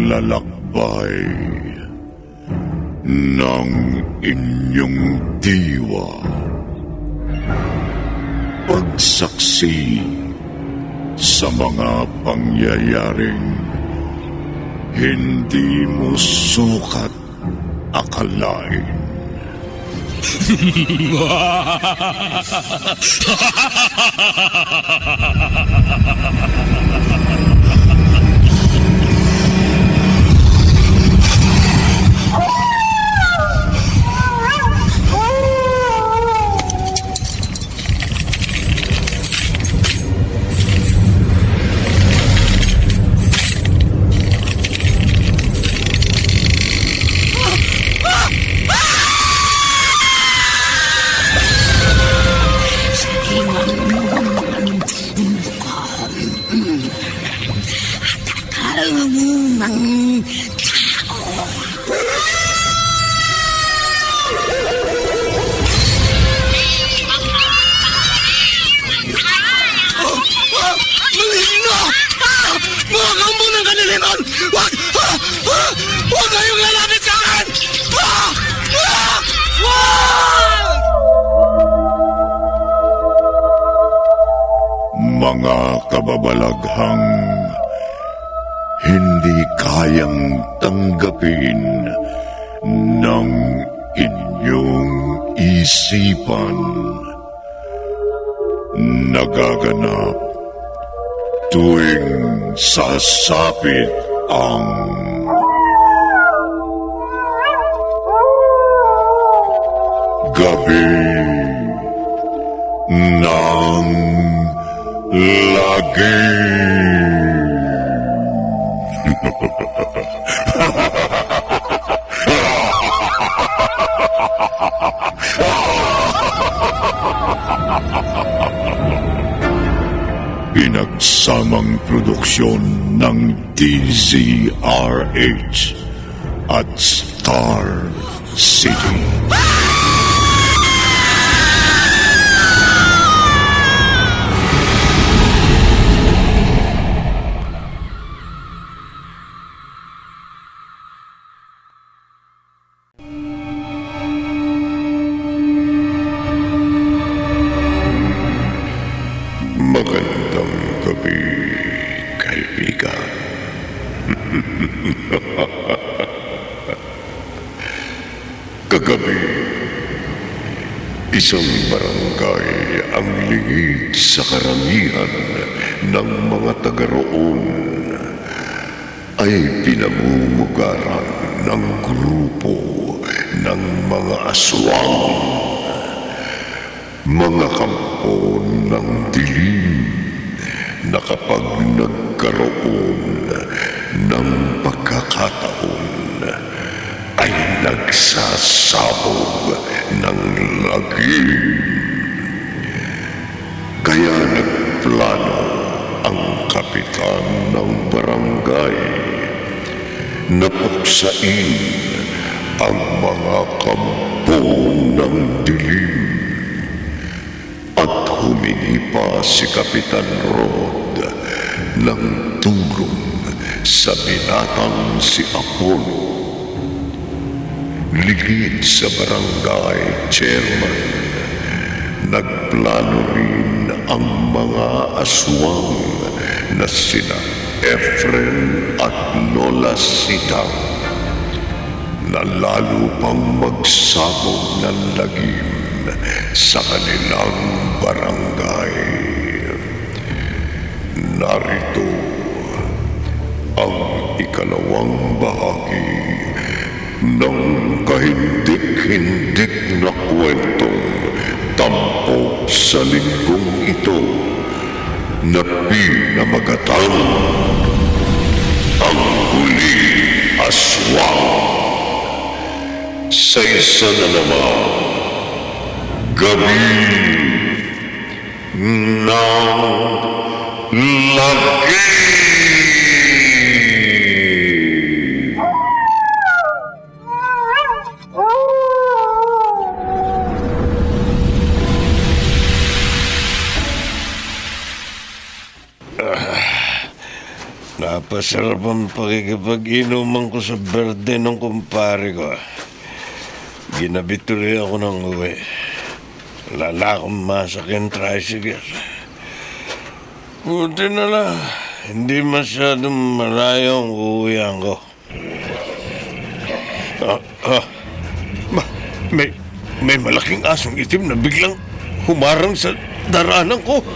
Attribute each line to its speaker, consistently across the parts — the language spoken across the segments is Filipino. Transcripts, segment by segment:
Speaker 1: paglalakbay ng inyong diwa. Pagsaksi sa mga pangyayaring hindi mo sukat akalain.
Speaker 2: Huwag kayong lalapit sa akin!
Speaker 1: Mga kababalaghang hindi kayang tanggapin ng inyong isipan. Nagaganap tuwing sasapit ang gabi ng lagi. Pinagsamang produksyon ng DZRH at Star City. Magandang gabi, kaibigan. Kagabi, isang barangay ang lingid sa karamihan ng mga taga roon ay pinamumugaran ng grupo ng mga aswang. Mga kampo ng dilim na kapag nagkaroon ng pagkakataon ay nagsasabog ng lagim. Kaya nagplano ang kapitan ng barangay na puksain ang mga kampo ng dilim. At humingi pa si Kapitan Rod ng tulong sa binatang si Apollo. Ligid sa barangay chairman, nagplano rin ang mga aswang na sina Efren at Lola Sita na lalo pang magsabog ng lagim sa kanilang barangay. Narito ang ikalawang bahagi ng kahindik-hindik na kwentong tampok sa linggong ito na pinamagatang Ang Huling Aswang. Sa isa na naman gabi ng lagi.
Speaker 3: Napasarap ang pakikipag-inuman ko sa birthday ng kumpare ko. Ginabit tuloy ako ng uwi. Lala akong masakin tricycle. Buti na lang, hindi masyadong malayo ang uuwihan ko. May malaking asong itim na biglang humarang sa daraanan ko.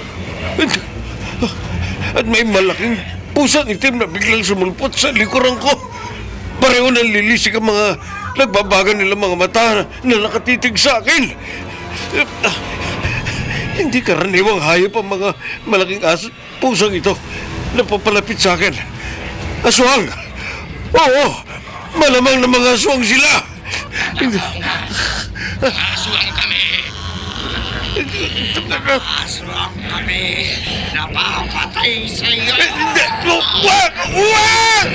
Speaker 3: At may malaking pusang itim na biglang sumulpot sa likuran ko. Pareho nang lilisik ang mga nagbabaga nilang mga mata na nakatitig sa akin. Hindi karaniwang hayop ang mga malaking aso pusang ito na papalapit sa akin. Aswang! Oo! Malamang na mga aswang sila!
Speaker 2: Aswang kami! Aswang kami! Napapatay sa iyo!
Speaker 3: Wag! Wag!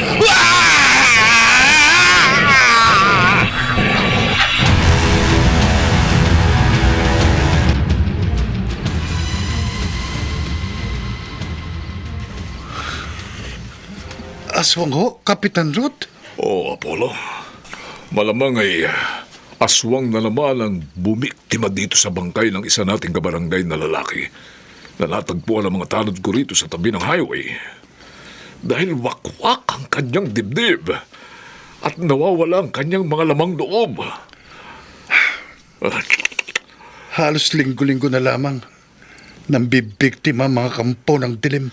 Speaker 4: Aswang ho, Kapitan Ruth?
Speaker 5: Oo, Apollo. Malamang ay aswang na naman ang bumiktima dito sa bangkay ng isa nating kabarangay na lalaki na natagpuan ang mga tanod ko rito sa tabi ng highway. Dahil wakwak ang kanyang dibdib at nawawala ang kanyang mga lamang loob.
Speaker 4: Halos linggo-linggo na lamang nang bibiktima mga kampo ng dilim.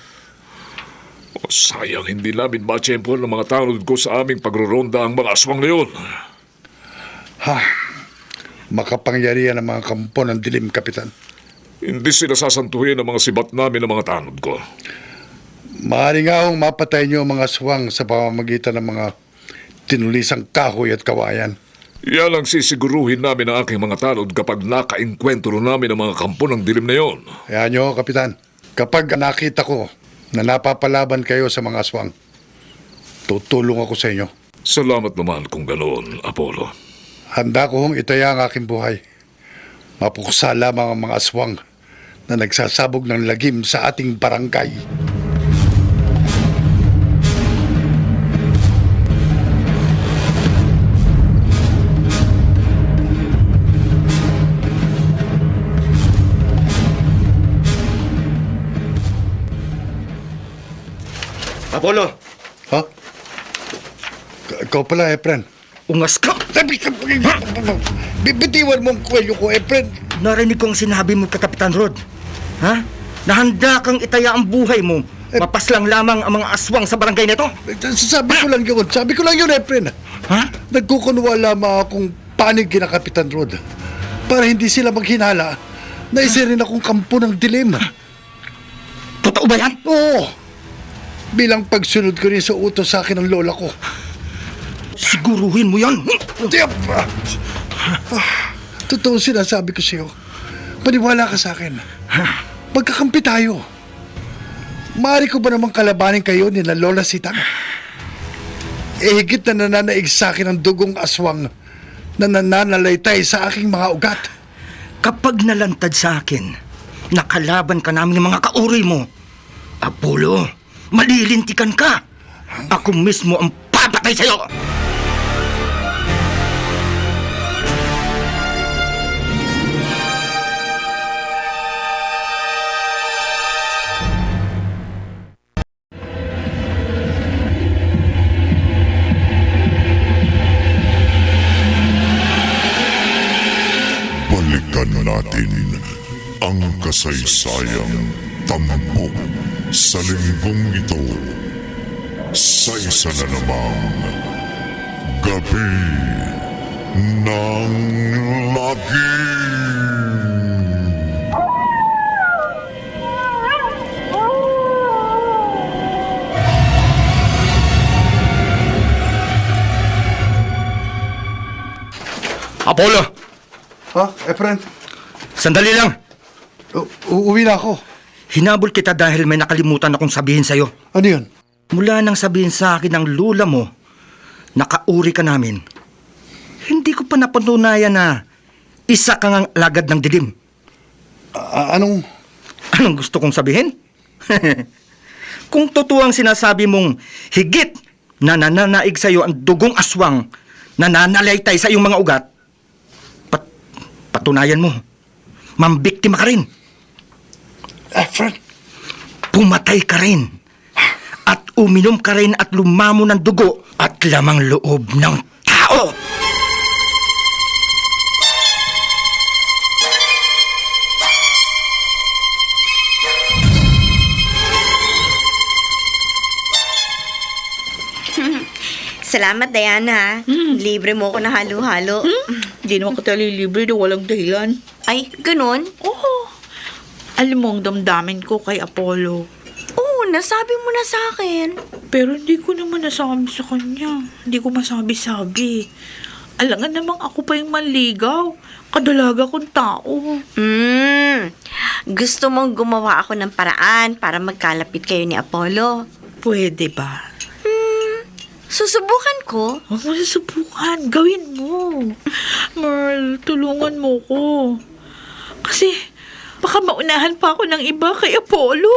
Speaker 5: O, sayang hindi namin matsyempo ng mga tanod ko sa aming pagroronda ang mga aswang na yun.
Speaker 4: Makapangyarihan ang mga kampo ng dilim, Kapitan.
Speaker 5: Hindi sila sasantuhin ang mga sibat namin ng mga tanod ko.
Speaker 4: Maaari nga hong mapatay niyo ang mga aswang sa pamamagitan ng mga tinulisang kahoy at kawayan.
Speaker 5: Yan ang sisiguruhin namin ang aking mga tanod kapag nakainkwentro namin ang mga kampo ng dilim na yon.
Speaker 4: Kaya niyo, Kapitan, kapag nakita ko na napapalaban kayo sa mga aswang, tutulong ako sa inyo.
Speaker 5: Salamat naman kung ganoon, Apollo.
Speaker 4: Handa ko hong itaya ang aking buhay. Mapuksa lamang ang mga aswang na nagsasabog ng lagim sa ating barangay.
Speaker 6: Apollo!
Speaker 4: Ha? Ikaw pala, Efren.
Speaker 6: Ungas ka!
Speaker 4: Bibitiwan mo ang kwelyo ko, Efren.
Speaker 6: Narinig ko ang sinabi mo kay Kapitan Rod. Ha? Nahanda kang itaya ang buhay mo. Mapaslang lamang ang mga aswang sa barangay nito.
Speaker 4: Sabi ko lang yun, Efren.
Speaker 6: Ha?
Speaker 4: Nagkukunwa lamang akong panig kina Kapitan Rod para hindi sila maghinala na isa rin akong kampo ng dilim.
Speaker 6: Totoo ba yan?
Speaker 4: Oo. Bilang pagsunod ko rin sa utos sa akin ng lola ko.
Speaker 6: Siguruhin mo yan.
Speaker 4: Totoo sinasabi ko sa'yo. Paniwala ka sa akin. Magkakampi tayo. Maaari ko ba namang kalabanin kayo ni na Lola Sitang? Higit na nananaig sa akin ang dugong aswang na nananalaytay sa aking mga ugat.
Speaker 6: Kapag nalantad sa akin, nakalaban ka namin ng mga kauri mo. Apollo, malilintikan ka. Ako mismo ang papatay sa'yo.
Speaker 1: Balikan natin ang kasaysayang tampok sa linggong ito sa isa na namang Gabi ng Lagim.
Speaker 6: Apollo,
Speaker 4: Ha, Efren?
Speaker 6: sandali lang.
Speaker 4: Uuwi na ako.
Speaker 6: Hinabol kita dahil may nakalimutan akong sabihin sa'yo.
Speaker 4: Ano yun?
Speaker 6: Mula nang sabihin sa akin ng lula mo, nakauri ka namin. Hindi ko pa napatunayan na isa kang ang alagad ng dilim.
Speaker 4: Anong...
Speaker 6: Anong gusto kong sabihin? Kung totoo ang sinasabi mong higit na nananaig sa iyo ang dugong aswang na nananalaytay sa iyong mga ugat, patunayan mo, mambiktima ka rin.
Speaker 4: Efren,
Speaker 6: Pumatay ka rin. At uminom ka rin at lumamo ng dugo at lamang loob ng tao.
Speaker 7: Salamat, Diana. Libre mo ako na halo-halo.
Speaker 8: Hindi naman kita lilibre na walang dahilan.
Speaker 7: Ay, ganun?
Speaker 8: Oo. Alam mo ang damdamin ko kay Apollo.
Speaker 7: Oo, nasabi mo na sa akin.
Speaker 8: Pero hindi ko naman nasabi sa kanya. Hindi ko masabi-sabi. Alangan namang ako pa yung manligaw. Kadalaga kong tao.
Speaker 7: Gusto mong gumawa ako ng paraan para magkalapit kayo ni Apollo?
Speaker 8: Pwede ba?
Speaker 7: Susubukan ko.
Speaker 8: Huwag mo susubukan. Gawin mo. Merl, tulungan mo ko. Kasi baka maunahan pa ako ng iba kay Apollo.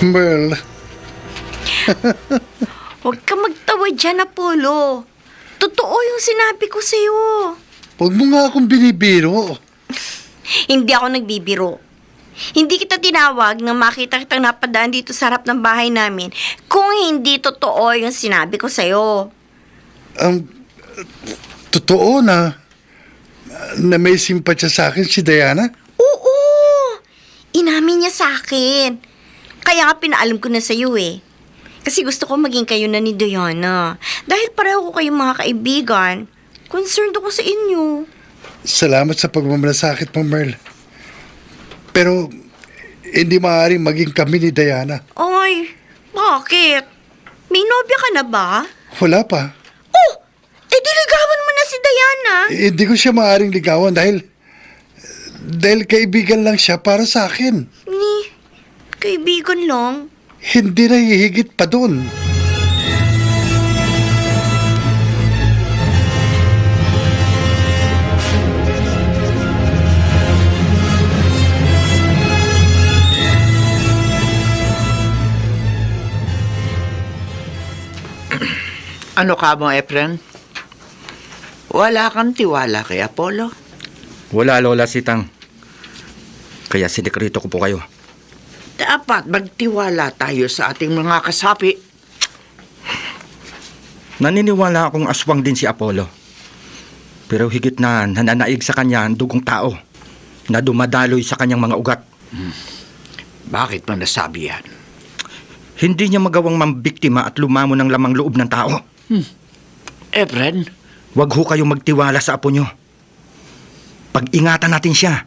Speaker 4: Merl,
Speaker 7: Huwag ka magtawa dyan, Apollo. Totoo yung sinabi ko sa'yo.
Speaker 4: huwag mo nga akong binibiro.
Speaker 7: Hindi ako nagbibiro. Hindi kita tinawag nang makita kitang napadaan dito sa harap ng bahay namin kung hindi totoo yung sinabi ko sa'yo.
Speaker 4: Totoo na may simpatya sa akin si Diana?
Speaker 7: Oo! Inamin niya sa akin. Kaya nga pinaalam ko na sa'yo eh. Kasi gusto ko maging kayo na ni Diana. Dahil pareho ko kayong mga kaibigan. Concerned ako sa inyo.
Speaker 4: Salamat sa pagmamalasakit mo, Merl. Pero hindi maaaring maging kami ni Diana.
Speaker 7: Ay, bakit? May nobya ka na ba?
Speaker 4: Wala pa.
Speaker 7: Oh! Eh di ligawan mo na si Diana.
Speaker 4: Hindi ko siya maaaring ligawan dahil kaibigan lang siya para sa akin.
Speaker 7: Ni, kaibigan lang.
Speaker 4: Hindi na hihigit pa doon.
Speaker 9: Ano ka mo, Efren? Wala kang tiwala kay Apollo?
Speaker 6: Wala, Lola Sitang. Kaya sinekrito ko po kayo.
Speaker 9: Dapat magtiwala tayo sa ating mga kasapi.
Speaker 6: Naniniwala akong aswang din si Apollo. Pero higit na nananaig sa kanya ang dugong tao na dumadaloy sa kanyang mga ugat.
Speaker 9: Bakit mo nasabi yan?
Speaker 6: Hindi niya magawang mambiktima at lumamo ng lamang loob ng tao.
Speaker 9: Efren,
Speaker 6: Huwag ho kayong magtiwala sa apo nyo. Pag-ingatan natin siya.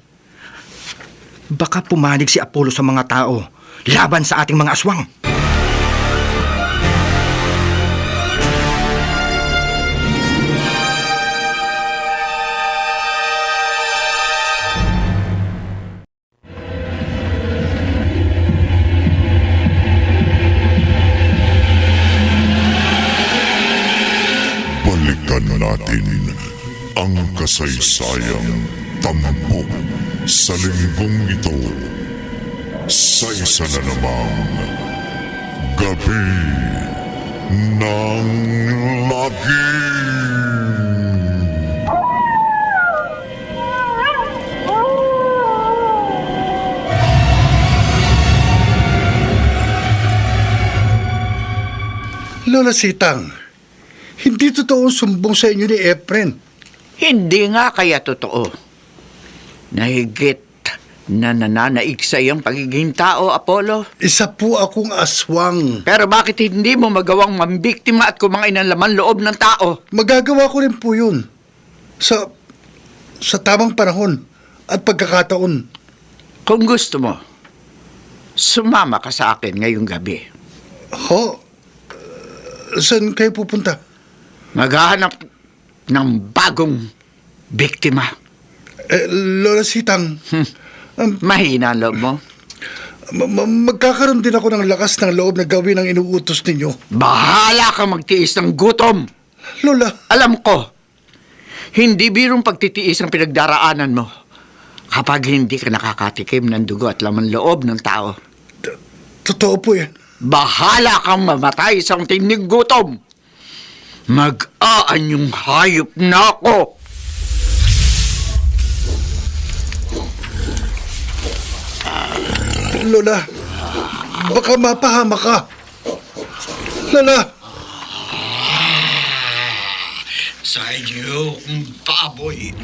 Speaker 6: Baka pumanig si Apollo sa mga tao laban sa ating mga aswang.
Speaker 1: Balikan natin ang kasaysayang tampok sa linggong ito sa isa na namang Gabi ng Lagim.
Speaker 4: Lola Sitang, hindi totoo sumbong sa inyo ni Efren.
Speaker 9: hindi nga kaya totoo. Nahigit na nananaig sa iyong pagiging tao, Apollo.
Speaker 4: Isa po akong aswang.
Speaker 9: Pero bakit hindi mo magawang mambiktima at kumain ng laman loob ng tao?
Speaker 4: Magagawa ko rin po yun. Sa tamang panahon at pagkakataon.
Speaker 9: Kung gusto mo, sumama ka sa akin ngayong gabi.
Speaker 4: Ho? Saan kayo pupunta?
Speaker 9: Maghahanap ng bagong biktima.
Speaker 4: Lola Sitang,
Speaker 9: Mahina ang loob mo.
Speaker 4: Magkakaroon din ako ng lakas ng loob na gawin ang inuutos ninyo.
Speaker 9: Bahala kang magtiis ng gutom.
Speaker 4: Lola,
Speaker 9: Alam ko, hindi birong pagtitiis ang pinagdaraanan mo kapag hindi ka nakakatikim ng dugo at laman loob ng tao.
Speaker 4: totoo po yan.
Speaker 9: Bahala kang mamatay sa tinig gutom. Mag-aanyong hayop na ako.
Speaker 4: Lola, baka mapahama ka. Lola,
Speaker 2: Sa inyo, baboy.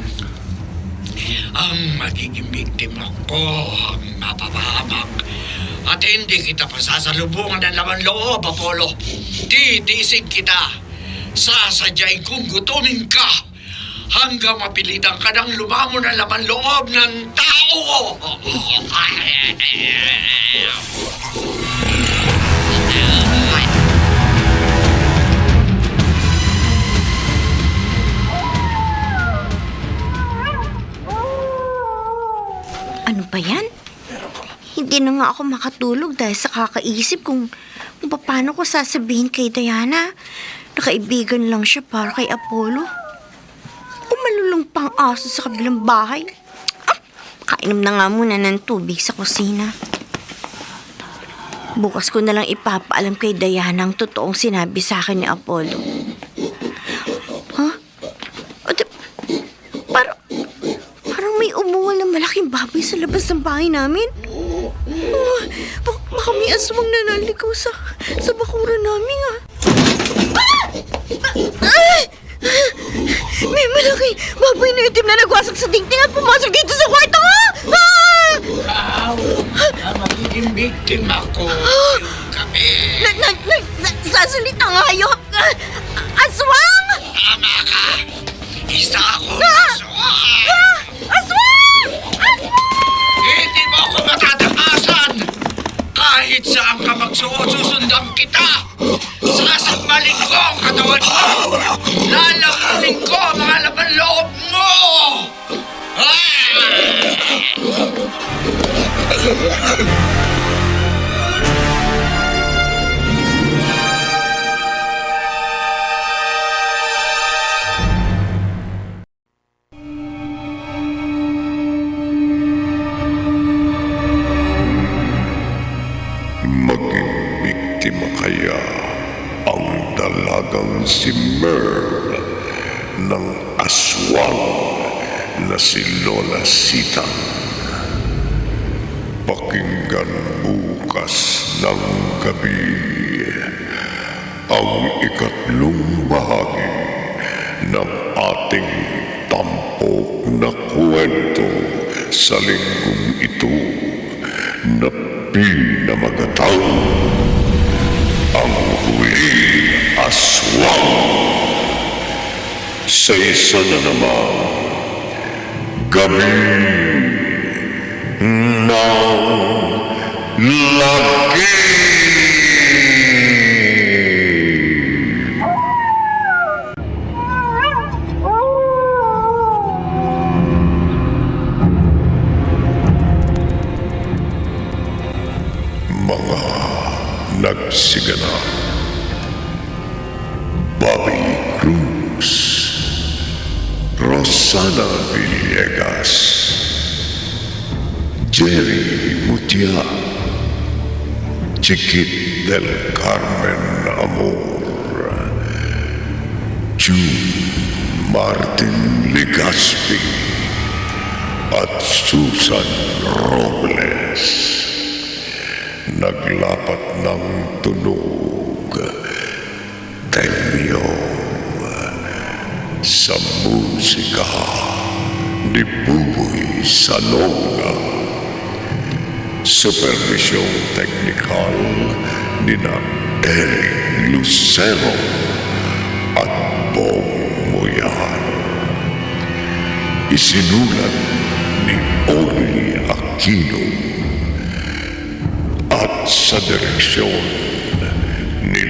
Speaker 2: Ang magiging biktima ko ang mapapahamak. At hindi kita pasasalubungan ng laman loob, Apollo. Titiisin kita. Sasadyain kong gutumin ka hanggang mapilitan ka ng lumamon ng laman loob ng tao.
Speaker 7: Ano ba yan? Hindi na nga ako makatulog dahil sa kakaisip kung paano ko sasabihin kay Diana na kaibigan lang siya para kay Apollo. O malulung pang aso sa kabilang bahay. Kainom na nga muna ng tubig sa kusina. Bukas ko na lang ipapaalam kay Diana ang totoong sinabi sa akin ni Apollo. Parang may umuwal na malaking baboy sa labas ng bahay namin. Baka may aswang na naligaw sa bakuran namin, ah. May malaking baboy na itim na nagwasak sa dingding at pumasok dito sa kwarto ko!
Speaker 2: Ang magiging biktima ko yung kami.
Speaker 7: Nagsasalita nga hayop! Aswang!
Speaker 2: Tama ka. Isa ako aswang.
Speaker 7: Aswang!
Speaker 2: Hindi mo ako matatakasan. Kahit saan ka magsuot, susundan kita. Sasakmalin ko ang katawan mo. Lalamunin ko ang mga laman loob mo.
Speaker 1: Maging biktima kaya ang dalagang si Merle ng aswang na si Lola Sita. Pakinggan bukas ng gabi ang ikatlong bahagi ng ating tampok na kwento sa linggong ito na pinamagatang ang huling aswang. Sa isa na namang gabi ng lagi. Mga nagsiganap: Bobby Cruz, Rosana Villegas, Jerry Mutia, Chiquit del Carmen Amor, June Martin Legaspi, at Susan Robles. Naglapat ng tunog, temyo sa musika ni Buboy Salonga. Supervisyong teknikal ni na Eric Lucero at Bong Moyan. Isinulat ni Orly Aquino at sa direksyon ni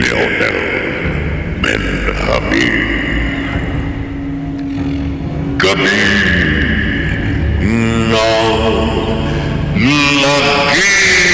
Speaker 1: Leonel Benjamin. Gabi ng Lagi!